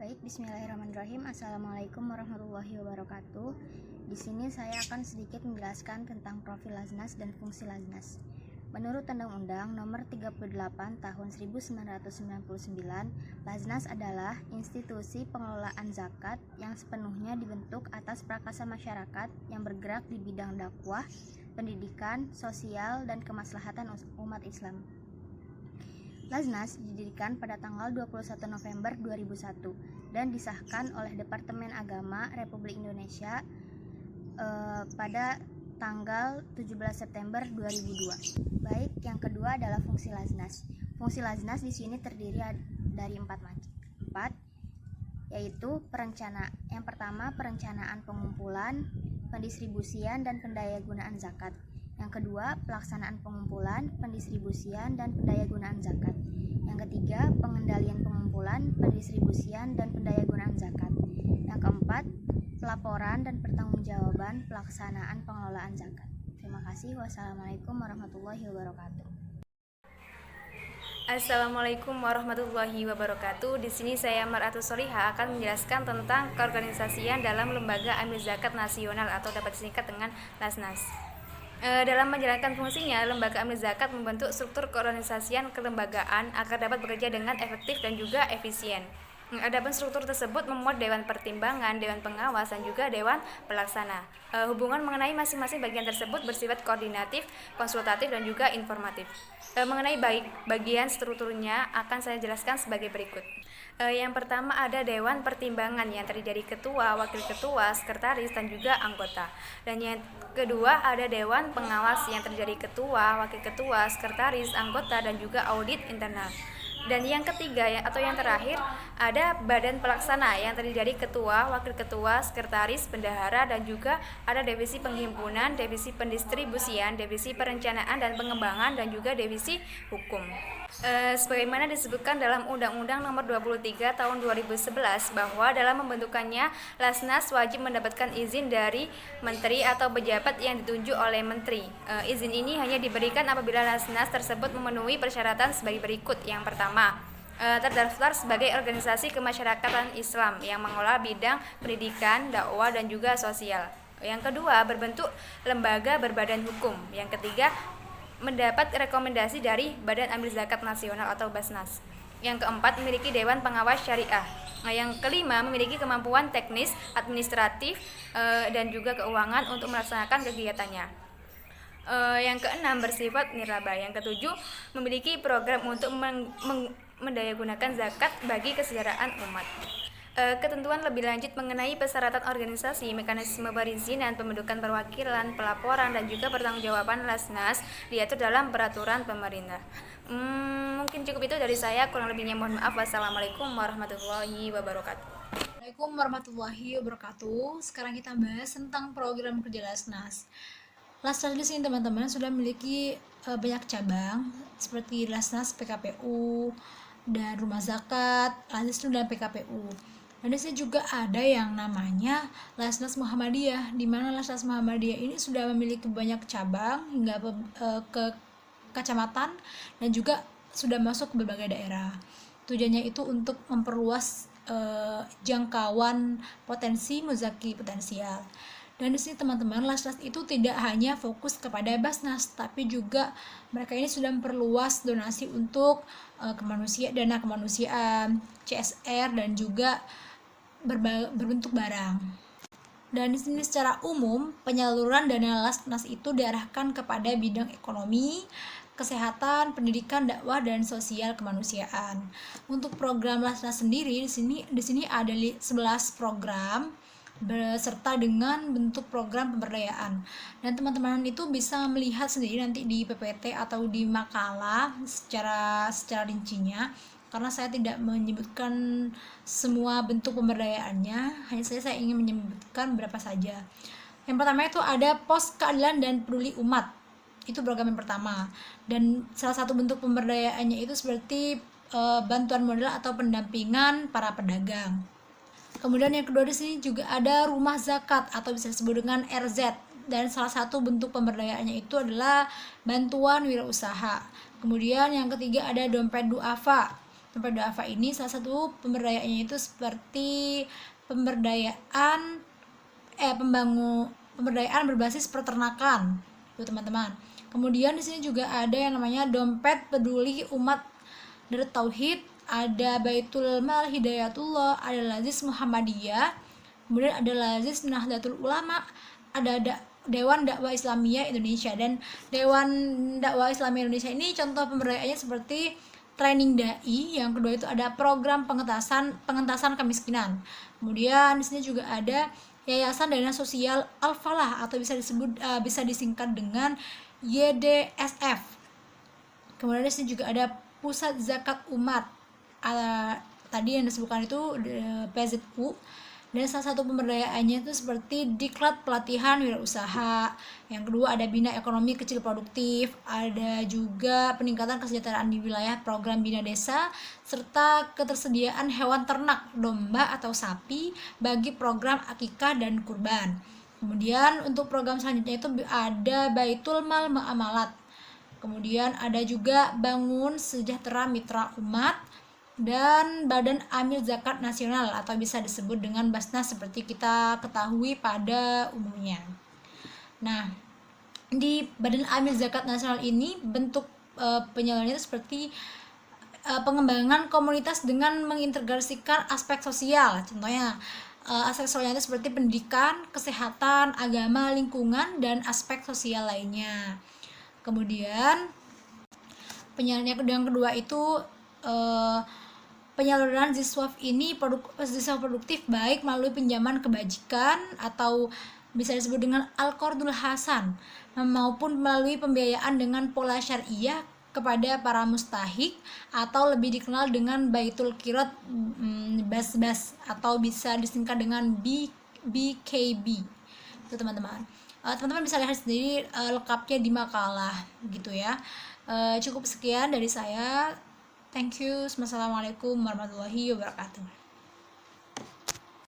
Baik, bismillahirrahmanirrahim. Assalamualaikum warahmatullahi wabarakatuh. Di sini saya akan sedikit menjelaskan tentang profil Laznas dan fungsi Laznas. Menurut Undang-Undang Nomor 38 Tahun 1999, Laznas adalah institusi pengelolaan zakat yang sepenuhnya dibentuk atas prakarsa masyarakat yang bergerak di bidang dakwah, pendidikan, sosial, dan kemaslahatan umat Islam. Laznas didirikan pada tanggal 21 November 2001 dan disahkan oleh Departemen Agama Republik Indonesia pada tanggal 17 September 2002. Baik, yang kedua adalah fungsi Laznas. Fungsi Laznas di sini terdiri dari empat, yaitu yang pertama perencanaan pengumpulan, pendistribusian dan pendayagunaan zakat. Yang kedua, pelaksanaan pengumpulan, pendistribusian, dan pendayagunaan zakat. Yang ketiga, pengendalian pengumpulan, pendistribusian, dan pendayagunaan zakat. Yang keempat, pelaporan dan pertanggungjawaban pelaksanaan pengelolaan zakat. Terima kasih. Wassalamualaikum warahmatullahi wabarakatuh. Assalamualaikum warahmatullahi wabarakatuh. Di sini saya Mar'atus Soliha akan menjelaskan tentang keorganisasian dalam Lembaga Amil Zakat Nasional atau dapat disingkat dengan Laznas. Dalam menjalankan fungsinya, Lembaga Amil Zakat membentuk struktur keorganisasian kelembagaan agar dapat bekerja dengan efektif dan juga efisien. Adapun struktur tersebut memuat Dewan Pertimbangan, Dewan Pengawas, dan juga Dewan Pelaksana. Hubungan mengenai masing-masing bagian tersebut bersifat koordinatif, konsultatif, dan juga informatif. Mengenai bagian strukturnya akan saya jelaskan sebagai berikut. Yang pertama ada Dewan Pertimbangan yang terdiri dari ketua, wakil ketua, sekretaris, dan juga anggota. Dan yang kedua ada Dewan Pengawas yang terdiri dari ketua, wakil ketua, sekretaris, anggota, dan juga audit internal. Dan yang ketiga atau yang terakhir ada Badan Pelaksana yang terdiri dari ketua, wakil ketua, sekretaris, bendahara, dan juga ada divisi penghimpunan, divisi pendistribusian, divisi perencanaan dan pengembangan, dan juga divisi hukum. Sebagaimana disebutkan dalam Undang-Undang Nomor 23 Tahun 2011 bahwa dalam pembentukannya Laznas wajib mendapatkan izin dari menteri atau pejabat yang ditunjuk oleh menteri. Izin ini hanya diberikan apabila Laznas tersebut memenuhi persyaratan sebagai berikut. Yang pertama, terdaftar sebagai organisasi kemasyarakatan Islam yang mengelola bidang pendidikan, dakwah, dan juga sosial. Yang kedua, berbentuk lembaga berbadan hukum. Yang ketiga, mendapat rekomendasi dari Badan Amil Zakat Nasional atau Basnas. Yang keempat, memiliki Dewan Pengawas Syariah. Yang kelima, memiliki kemampuan teknis, administratif, dan juga keuangan untuk melaksanakan kegiatannya. Yang keenam, bersifat nirlaba. Yang ketujuh, memiliki program untuk mendayagunakan zakat bagi kesejahteraan umat. Ketentuan lebih lanjut mengenai persyaratan organisasi, mekanisme perizinan, pembentukan perwakilan, pelaporan, dan juga pertanggungjawaban Laznas diatur dalam peraturan pemerintah. Mungkin cukup itu dari saya, kurang lebihnya mohon maaf. Wassalamualaikum warahmatullahi wabarakatuh. Assalamualaikum warahmatullahi wabarakatuh. Sekarang kita bahas tentang program kerja Laznas. Laznas di sini teman-teman sudah memiliki banyak cabang seperti Laznas PKPU dan Rumah Zakat, Laznas dan PKPU. Dan di sini juga ada yang namanya Laznas Muhammadiyah, di mana Laznas Muhammadiyah ini sudah memiliki banyak cabang hingga ke kecamatan dan juga sudah masuk ke berbagai daerah. Tujuannya itu untuk memperluas jangkauan potensi muzaki potensial. Dan di sini teman-teman, Laznas itu tidak hanya fokus kepada Basnas, tapi juga mereka ini sudah memperluas donasi untuk dana kemanusiaan, CSR, dan juga berbentuk barang. Dan di sini secara umum penyaluran dana Laznas itu diarahkan kepada bidang ekonomi, kesehatan, pendidikan, dakwah, dan sosial kemanusiaan. Untuk program Laznas sendiri di sini ada 11 program beserta dengan bentuk program pemberdayaan. Dan teman-teman itu bisa melihat sendiri nanti di PPT atau di makalah secara rincinya, karena saya tidak menyebutkan semua bentuk pemberdayaannya, hanya saya ingin menyebutkan beberapa saja. Yang pertama itu ada Pos Keadilan dan Peduli Umat. Itu program yang pertama. Dan salah satu bentuk pemberdayaannya itu seperti bantuan modal atau pendampingan para pedagang. Kemudian yang kedua di sini juga ada Rumah Zakat atau bisa disebut dengan RZ. Dan salah satu bentuk pemberdayaannya itu adalah bantuan wirausaha. Kemudian yang ketiga ada Dompet Duafa. Dompet duafa ini salah satu pemberdayaannya itu seperti pemberdayaan berbasis peternakan, tuh teman-teman. Kemudian di sini juga ada yang namanya dompet peduli umat Darut Tauhid, ada Baitul Mal Hidayatullah, ada Lazis Muhammadiyah, kemudian ada Lazis Nahdlatul Ulama, ada Dewan Dakwah Islamiyah Indonesia. Dan Dewan Dakwah Islamiyah Indonesia ini contoh pemberdayaannya seperti training dai. Yang kedua itu ada program pengentasan kemiskinan. Kemudian di sini juga ada Yayasan Dana Sosial Al-Falah atau bisa disingkat dengan YDSF. Kemudian di sini juga ada Pusat Zakat Umat. Tadi yang disebutkan itu PZU. Dan salah satu pemberdayaannya itu seperti diklat pelatihan wirausaha. Yang kedua ada bina ekonomi kecil produktif, ada juga peningkatan kesejahteraan di wilayah program bina desa, serta ketersediaan hewan ternak, domba atau sapi bagi program akikah dan kurban. Kemudian untuk program selanjutnya itu ada Baitul Mal Muamalat. Kemudian ada juga Bangun Sejahtera Mitra Umat, dan Badan Amil Zakat Nasional atau bisa disebut dengan Basnas seperti kita ketahui pada umumnya. Nah, di Badan Amil Zakat Nasional ini bentuk penyalurannya itu seperti pengembangan komunitas dengan mengintegrasikan aspek sosial. Contohnya aspek sosialnya itu seperti pendidikan, kesehatan, agama, lingkungan, dan aspek sosial lainnya. Kemudian penyaluran yang kedua itu penyaluran Ziswaf ini Ziswaf produktif baik melalui pinjaman kebajikan atau bisa disebut dengan Al-Qardul Hasan maupun melalui pembiayaan dengan pola syariah kepada para mustahik atau lebih dikenal dengan Baitul Qirat Bas atau bisa disingkat dengan BKB. Itu teman-teman. Teman-teman bisa lihat sendiri lengkapnya di makalah gitu ya. Cukup sekian dari saya. Thank you. Wassalamualaikum warahmatullahi wabarakatuh.